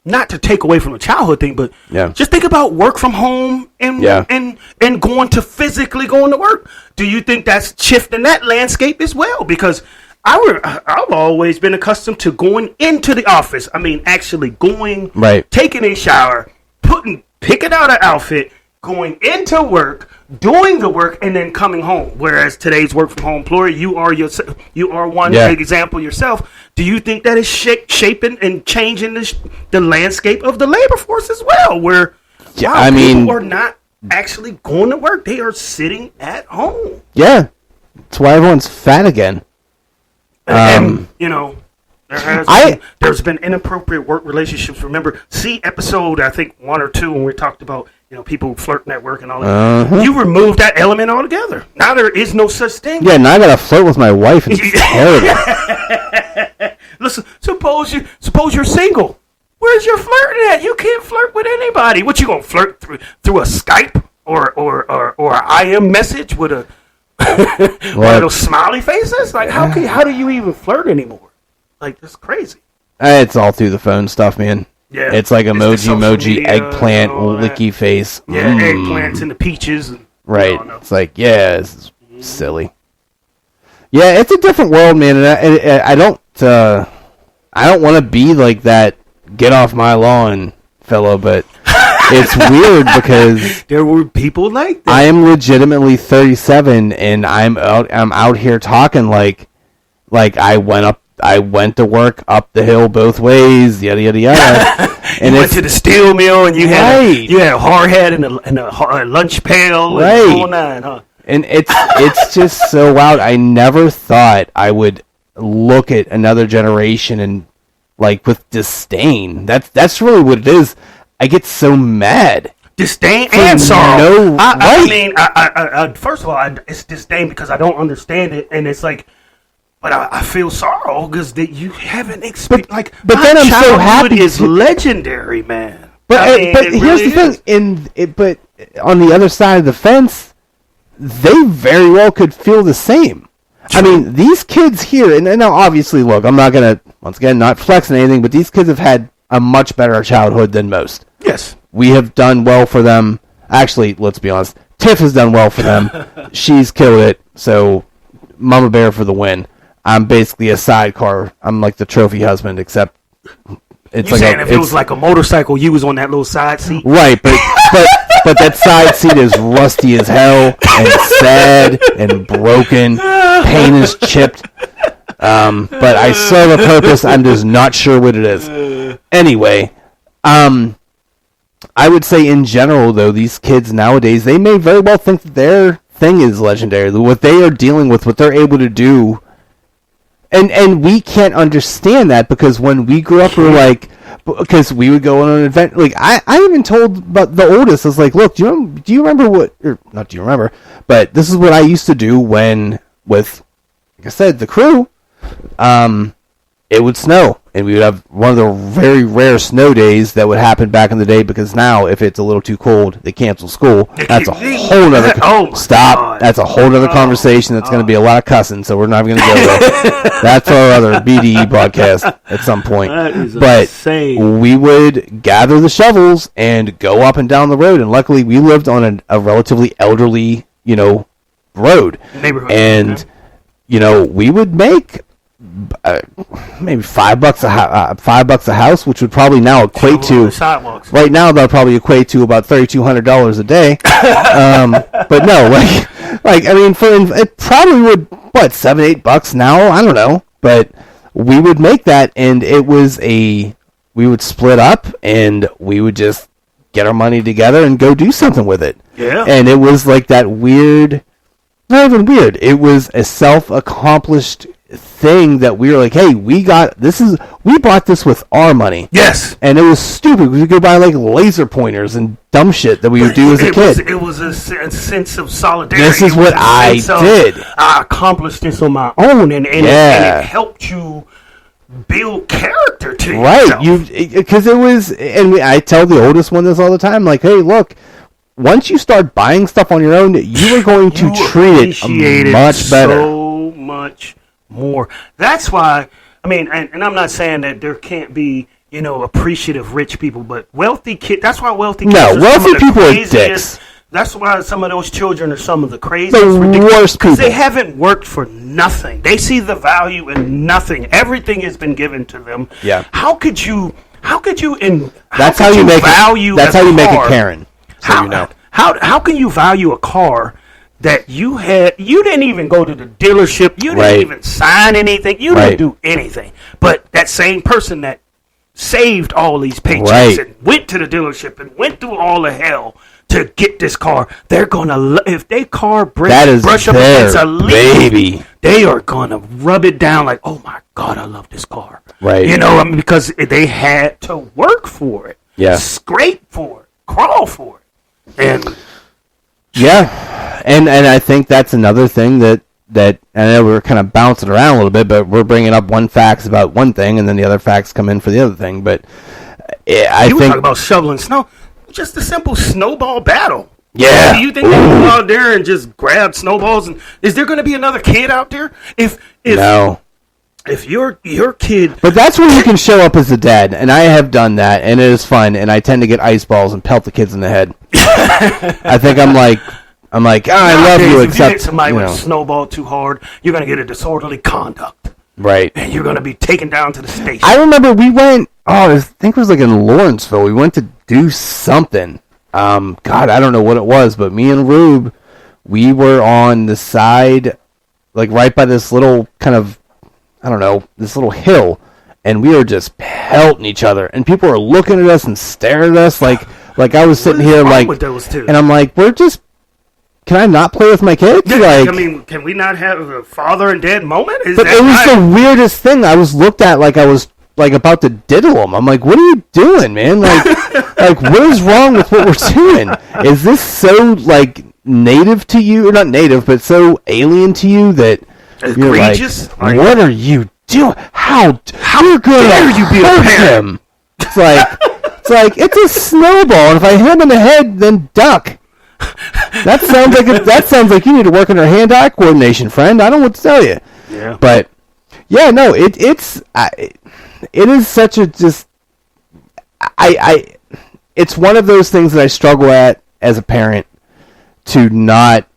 not to take away from the childhood thing, but just think about work from home and physically going to work. Do you think that's shifting that landscape as well? Because I've always been accustomed to going into the office. I mean, actually going, taking a shower, picking out an outfit, going into work, doing the work, and then coming home. Whereas today's work from home employee, you are one example yourself. Do you think that is shaping and changing the landscape of the labor force as well? Where people are not actually going to work; they are sitting at home. Yeah, that's why everyone's fat again. And there's been inappropriate work relationships. Remember, episode I think 1 or 2 when we talked about people flirting at work and all that. You removed that element altogether. Now there is no such thing. Yeah, now I gotta flirt with my wife. And it's terrible. Listen, suppose you're single. Where's your flirting at? You can't flirt with anybody. What, you gonna flirt through a Skype or an IM message with a one of those smiley faces? Like, how do you even flirt anymore? Like, that's crazy. It's all through the phone stuff, man. Yeah, it's like emoji, media, eggplant, licky face. Yeah, eggplants and the peaches. And, right. It's like, yeah, it's silly. Yeah, it's a different world, man, and I don't want to be like that. Get off my lawn, fellow, but it's weird because there were people like that. I am legitimately 37, and I'm out here talking like I went to work up the hill both ways, yada yada yada. And you went to the steel mill, and you had a hard hat and a lunch pail, right? And the whole nine, huh? And it's just so wild. I never thought I would look at another generation and like with disdain. That's really what it is. I get so mad. Disdain and sorrow. I mean, first of all, it's disdain because I don't understand it, and it's like, but I feel sorrow because that you haven't experienced. But then I'm so happy. Is legendary, man. But here's the thing. But on the other side of the fence, they very well could feel the same. True. I mean, these kids here, and now obviously, look, I'm not going to, once again, not flex on anything, but these kids have had a much better childhood than most. Yes. We have done well for them. Actually, let's be honest, Tiff has done well for them. She's killed it, so Mama Bear for the win. I'm basically a sidecar. I'm like the trophy husband, except it's you saying if it was like a motorcycle, you was on that little side seat? Right, but that side seat is rusty as hell and sad and broken. Paint is chipped. But I serve a purpose. I'm just not sure what it is. Anyway, I would say in general, though, these kids nowadays, they may very well think that their thing is legendary. What they are dealing with, what they're able to do. And we can't understand that because when we grew up, we were like, because we would go on an event. Like I even told about the oldest. I was like, look, do you remember what? Or not? Do you remember? But this is what I used to do when with, like I said, the crew. It would snow, and we would have one of the very rare snow days that would happen back in the day. Because now, if it's a little too cold, they cancel school. That's a whole other. Stop. That's a whole other conversation. That's going to be a lot of cussing. So we're not going to go there. That's our other BDE podcast at some point. But insane. We would gather the shovels and go up and down the road. And luckily, we lived on a relatively elderly, road. Neighborhood. And we would make. Maybe $5 a house, which would probably now equate to right now. That'll probably equate to about $3,200 a day. But no, like I mean, it probably would $7-8 now. I don't know, but we would make that, and we would split up, and we would just get our money together and go do something with it. Yeah, and it was like that weird. Not even weird. It was a self-accomplished thing that we were like, hey, we bought this with our money. Yes. And it was stupid. We could buy like laser pointers and dumb shit that we would do as a kid. It was a sense of solidarity. This is what I did. I accomplished this on my own, and it helped you build character to yourself. Right. Because it was, and I tell the oldest one this all the time, like, hey, look, once you start buying stuff on your own, you are going to treat it much better. So much more. That's why, I mean, and I'm not saying that there can't be, appreciative rich people, but wealthy kids, that's why wealthy kids are wealthy people are dicks. That's why some of those children are some of the craziest, the worst people. Because they haven't worked for nothing. They see the value in nothing. Everything has been given to them. Yeah. How could you That's how you make a Karen. So How can you value a car that you didn't even go to the dealership, you didn't even sign anything, you didn't do anything. But that same person that saved all these paychecks and went to the dealership and went through all the hell to get this car, they're gonna if they car brush up against a leaf, baby, they are gonna rub it down like, oh my God, I love this car. Right. Because they had to work for it. Yeah. Scrape for it. Crawl for it. And I think that's another thing that that I know we were kind of bouncing around a little bit, but we're bringing up one facts about one thing, and then the other facts come in for the other thing. But I You think talk about shoveling snow, just a simple snowball battle. Yeah. Do you think they can go out there and just grab snowballs? And is there going to be another kid out there? No. If your kid, But that's where you can show up as a dad, and I have done that, and it is fun. And I tend to get ice balls and pelt the kids in the head. I think I'm like, I love you, if except you hit somebody you with know. a snowball too hard, you're going to get a disorderly conduct, Right. and you're going to be taken down to the station. I remember we went. I think it was like in Lawrenceville. We went to do something. God, I don't know what it was, but me and Rube, we were on the side, like right by this little kind of, I don't know, this little hill, and we were just pelting each other, and people were looking at us and staring at us like I was sitting here like, with those two? and I'm like, can I not play with my kids? Yeah, Like, I mean, can we not have a father and dad moment? but it was the weirdest thing. I was looked at like I was like about to diddle them. I'm like, what are you doing, man? Like, like what is wrong with what we're doing? Is this so like native to you, or not native, but so alien to you that you're egregious? like, what are you doing? How you're going dare to you be a hurt parent? him? It's like it's a snowball, and if I hit him in the head, then duck. That sounds like you need to work on your hand-eye coordination, friend. I don't know what to tell you. Yeah. But yeah, no, it is such a just it's one of those things that I struggle at as a parent to not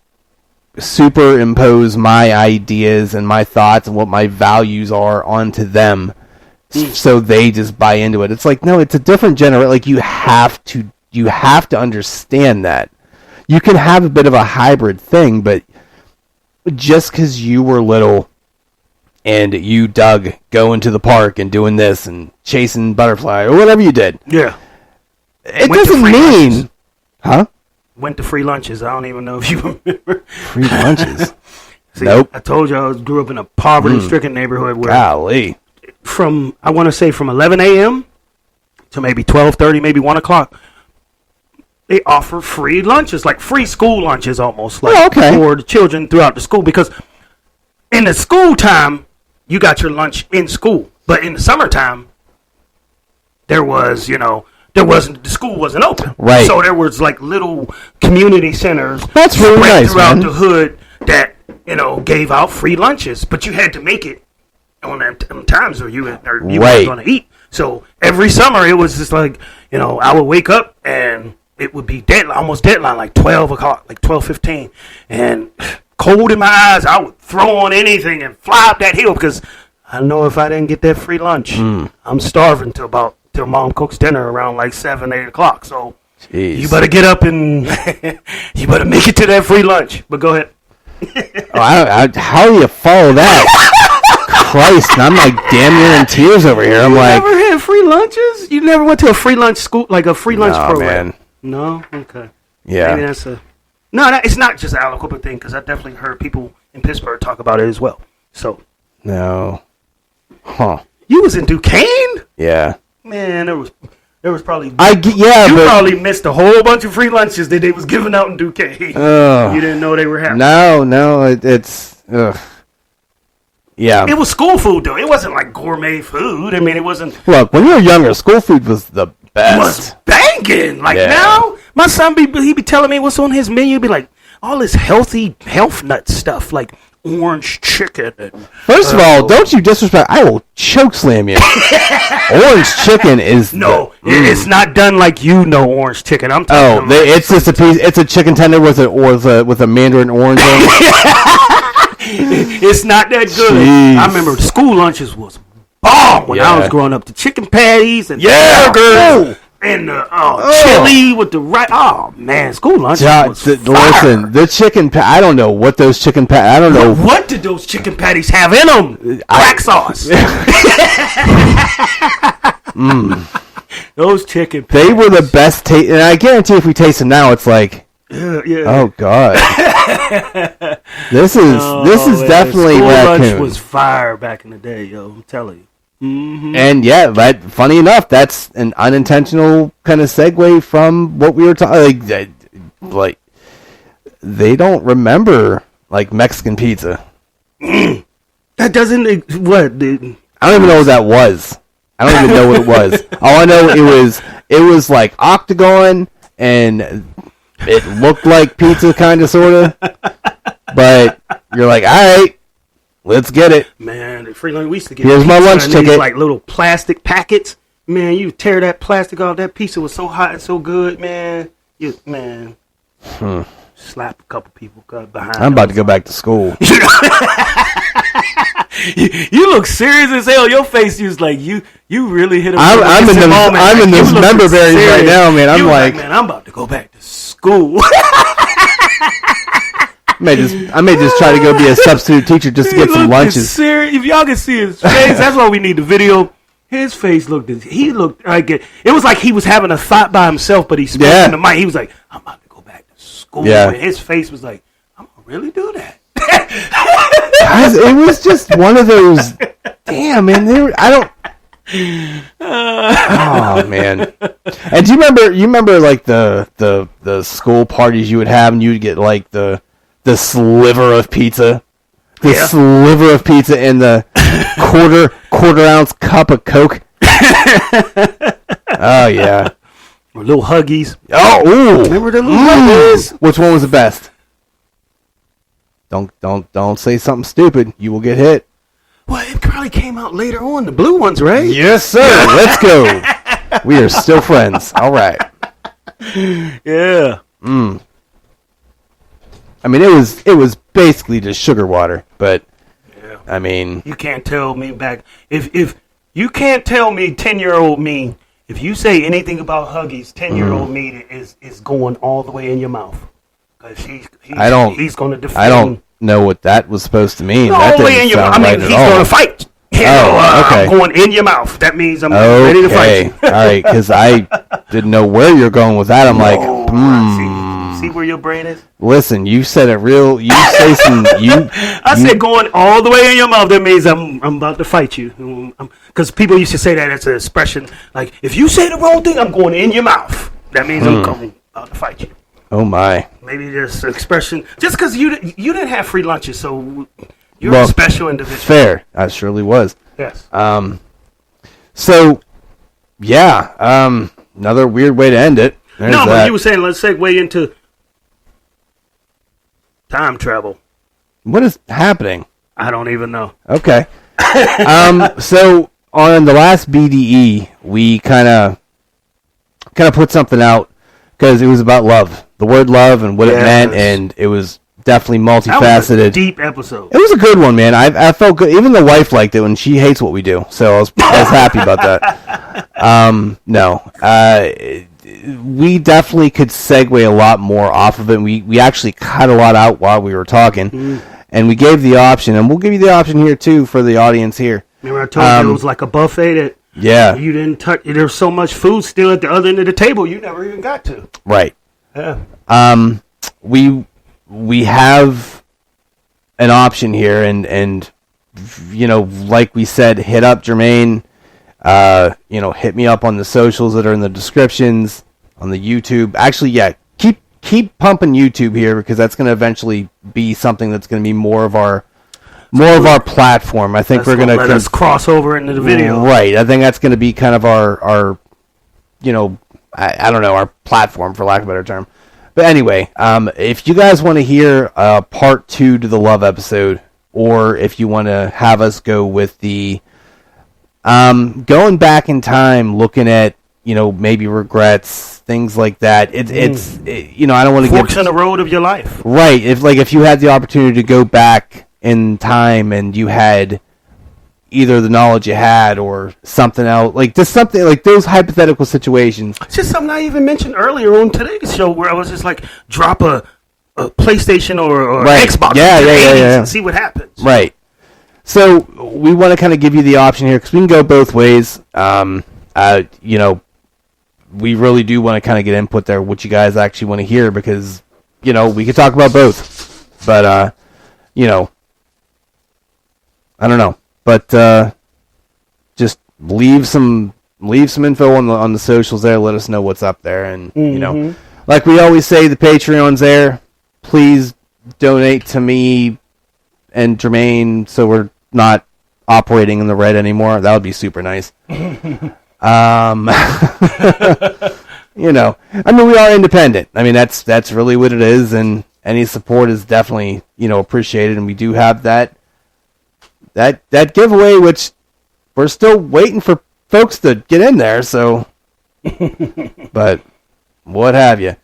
superimpose my ideas and my thoughts and what my values are onto them so they just buy into it. It's like, no, it's a different generation. Like you have to understand that. You can have a bit of a hybrid thing, but just because you were little and you dug going to the park and doing this and chasing butterfly or whatever you did, Yeah. it Went to doesn't free mean, lunches. huh? Went to free lunches. I don't even know if you remember. Free lunches. See, Nope. I told you I grew up in a poverty-stricken neighborhood where Golly. I want to say from 11 a.m. to maybe 12:30, maybe 1 o'clock, they offer free lunches, like free school lunches almost, like okay. for the children throughout the school. Because in the school time, you got your lunch in school. But in the summertime, the school wasn't open. Right. So there was like little community centers That's really spread nice, throughout man. the hood that, gave out free lunches. But you had to make it on them times where you Right. weren't going to eat. So every summer it was just like, I would wake up and it would be almost deadline, like 12 o'clock, like 12:15. And cold in my eyes, I would throw on anything and fly up that hill because I know if I didn't get that free lunch, I'm starving till mom cooks dinner around like 7, 8 o'clock. So Jeez. you better get up and you better make it to that free lunch. But go ahead. How do you follow that? Christ, and I'm like damn near in tears over here. I'm You like, never had free lunches? You never went to a free lunch school, like a free lunch no, program? man. No? Okay. Yeah. Maybe that's it's not just an Aliquippa thing, because I definitely heard people in Pittsburgh talk about it as well. So, No. Huh. you was in Duquesne? Yeah. Man, there was probably... you but probably missed a whole bunch of free lunches that they was giving out in Duquesne. Ugh. You didn't know they were happening. no, it's ugh. Yeah. It was school food, though. It wasn't like gourmet food. I mean, it wasn't... Look, when you were younger, school food was the It best. was banging. Like Yeah. now, my son he be telling me what's on his menu. Be like all this health nut stuff, like orange chicken. And, First of all, don't you disrespect. I will choke slam you. Orange chicken is it's not done like orange chicken. I'm talking. it's just a piece. It's a chicken tender with a mandarin orange on it. It's not that good. Jeez. I remember school lunches was bomb when I Yeah. was growing up. The chicken patties and Yeah. burgers and the chili with the right. Oh man, school lunches was fire. Listen, the chicken. I don't know what those chicken. I don't know. What did those chicken patties have in them? Crack sauce. Those chicken patties. They were the best taste, and I guarantee if we taste them now, it's like, Yeah. oh god, this is man, definitely school lunch raccoon. was fire back in the day, yo. I'm telling you. And yeah, but funny enough, that's an unintentional kind of segue from what we were talking. Like they don't remember like Mexican pizza. That doesn't what? I don't even know what that was. I don't even know what it was. All I know it was like octagon, and it looked like pizza, kind of, sort of. But you're like, all right, let's get it. Man, the free lunch, we used to get Here's my lunch in ticket. these, like little plastic packets. Man, you tear that plastic off. That pizza was so hot and so good, man. Slap a couple people behind. I'm about to go back to school. You look serious as hell. Your face is like you really hit a I'm in this member berries right now, man. I'm like, man, I'm about to go back to school. I may just try to go be a substitute teacher just to get some lunches. Serious. If y'all can see his face, that's why we need the video. His face looked like it was like he was having a thought by himself, but he spoke in the mic. He was like, I'm about to go back to school. Yeah. And his face was like, I'm going to really do that. Guys, it was just one of those. Damn, man. Oh man. And do you remember like the school parties you would have, and you would get like the sliver of pizza, sliver of pizza, and the quarter ounce cup of Coke. Oh yeah. Or little Huggies. Oh, ooh. Remember the little Huggies? Which one was the best? Don't say something stupid. You will get hit. Well, it probably came out later on. The blue ones, right? Yes, sir. Let's go. We are still friends. All right. Yeah. I mean, it was basically just sugar water, but I mean, you can't tell me back if you can't tell me 10-year-old me if you say anything about Huggies, 10-year-old me is going all the way in your mouth. Because he's going to defend. I don't know what that was supposed to mean. All the way in your mouth. I mean, he's going to fight. Okay. I'm going in your mouth. That means I'm ready to fight. All right, because I didn't know where you're going with that. I'm like, See where your brain is? Listen, you said it real. You say some. I said going all the way in your mouth. That means I'm about to fight you. Because people used to say that as an expression. Like, if you say the wrong thing, I'm going in your mouth. That means I'm about to fight you. Oh my! Maybe there's an expression just because you didn't have free lunches, so you're a special individual. Fair, I surely was. Yes. So, yeah. Another weird way to end it. But you were saying let's segue into time travel. What is happening? I don't even know. Okay. So on the last BDE, we kind of put something out because it was about love, the word love, and what it meant, and it was definitely multifaceted. That was a deep episode. It was a good one, man. I felt good. Even the wife liked it, and she hates what we do, so I was happy about that. We definitely could segue a lot more off of it. We actually cut a lot out while we were talking, and we gave the option, and we'll give you the option here too for the audience here. Remember I told you it was like a buffet that you didn't touch. There's so much food still at the other end of the table you never even got to. Right. Yeah. We have an option here, and you know, like we said, hit up Jermaine. Hit me up on the socials that are in the descriptions on the YouTube. Actually, keep pumping YouTube here because that's going to eventually be something that's going to be more of our platform. I think we're going to let us cross over into the video. Right. I think that's going to be kind of our I don't know, our platform, for lack of a better term. But anyway, if you guys want to hear part 2 to the love episode, or if you want to have us go with the going back in time, looking at, maybe regrets, things like that. I don't want to forks in the road of your life. Right. If you had the opportunity to go back in time and you had either the knowledge you had or something else, like just something like those hypothetical situations. It's just something I even mentioned earlier on today's show where I was just like, drop a PlayStation or Xbox and see what happens. Right. So we want to kind of give you the option here because we can go both ways. We really do want to kind of get input there, what you guys actually want to hear, because we could talk about both. But I don't know. But just leave some info on the socials there. Let us know what's up there, and like we always say, the Patreon's there. Please donate to me and Jermaine, so we're not operating in the red anymore. That would be super nice. You know, I mean, we are independent. I mean, that's really what it is, and any support is definitely, you know, appreciated. And we do have that giveaway, which we're still waiting for folks to get in there. So, but what have you?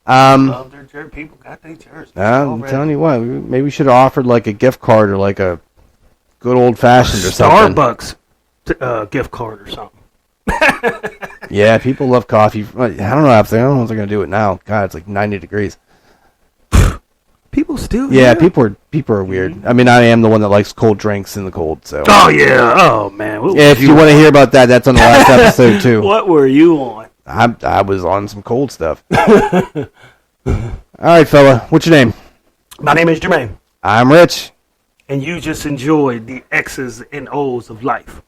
Love their jersey. People got their jerseys. I'm telling you what, maybe we should have offered like a gift card or like a good old fashioned or something. Starbucks gift card or something. Yeah, people love coffee. I don't know if they're going to do it now. God, it's like 90 degrees. People still. Yeah, people are weird. I mean, I am the one that likes cold drinks in the cold. So. Oh yeah. Oh man. Yeah, if you want to hear about that, that's on the last episode too. What were you on? I was on some cold stuff. All right, fella. What's your name? My name is Jermaine. I'm Rich. And you just enjoyed the X's and O's of life.